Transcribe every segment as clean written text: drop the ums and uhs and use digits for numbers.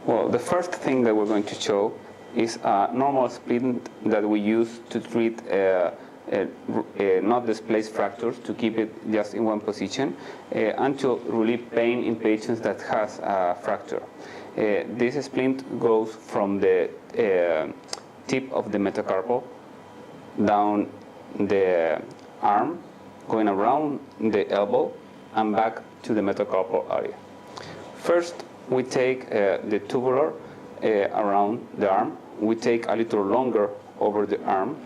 Well, the first thing that we're going to show is a normal splint that we use to treat not displaced fractures, to keep it just in one position, and to relieve pain in patients that has a fracture. This splint goes from the tip of the metacarpal down the arm, going around the elbow and back to the metacarpal area. First, we take the tubular around the arm. We take a little longer over the arm.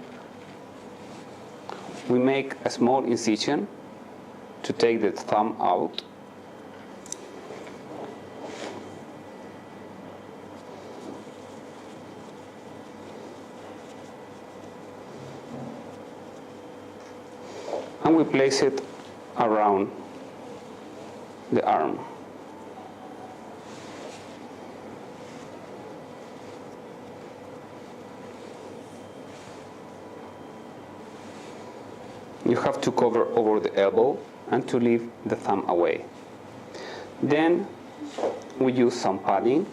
We make a small incision to take the thumb out. And we place it around the arm. You have to cover over the elbow and to leave the thumb away. Then we use some padding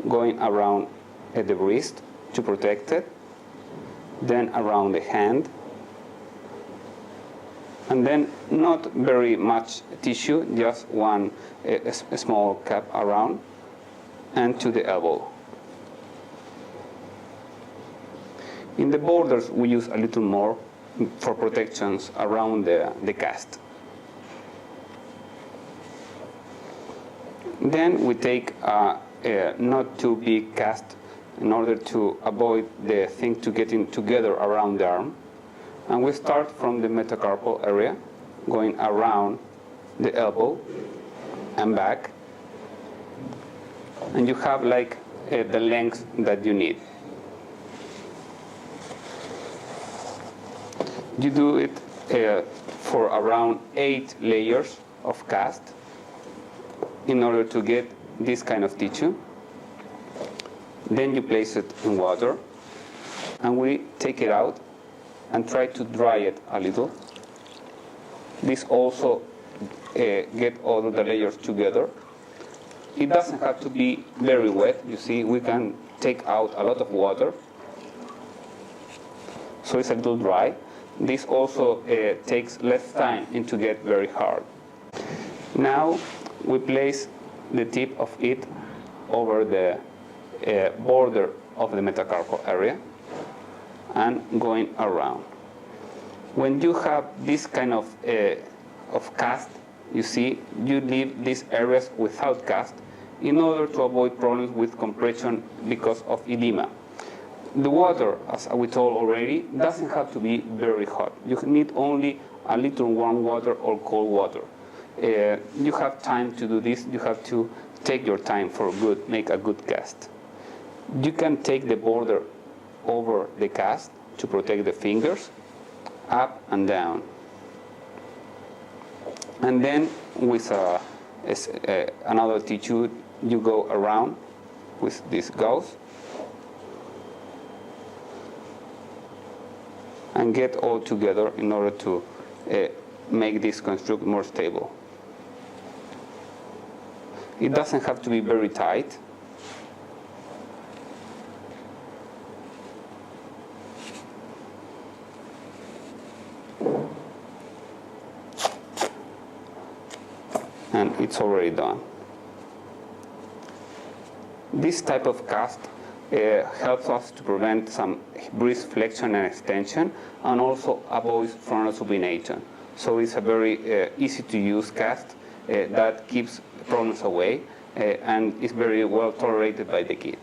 going around the wrist to protect it, then around the hand, and then not very much tissue, just one a small cap around, and to the elbow. In the borders, we use a little more for protections around the cast. Then we take a not too big cast in order to avoid the thing to get in together around the arm. And we start from the metacarpal area, going around the elbow and back. And you have like the length that you need. You do it for around 8 layers of cast in order to get this kind of tissue. Then you place it in water, and we take it out and try to dry it a little. This also get all of the layers together. It doesn't have to be very wet. You see, we can take out a lot of water, so it's a little dry. This also takes less time and to get very hard. Now we place the tip of it over the border of the metacarpal area and going around. When you have this kind of cast, you see, you leave these areas without cast in order to avoid problems with compression because of edema. The water, as we told already, doesn't have to be very hot. You need only a little warm water or cold water. You have time to do this. You have to take your time for make a good cast. You can take the border over the cast to protect the fingers, up and down. And then with another tissue, you go around with this gauze and get all together in order to make this construct more stable. It doesn't have to be very tight. And it's already done. This type of cast helps us to prevent some wrist flexion and extension, and also avoids frontal supination. So it's a very easy to use cast that keeps problems away and is very well tolerated by the kid.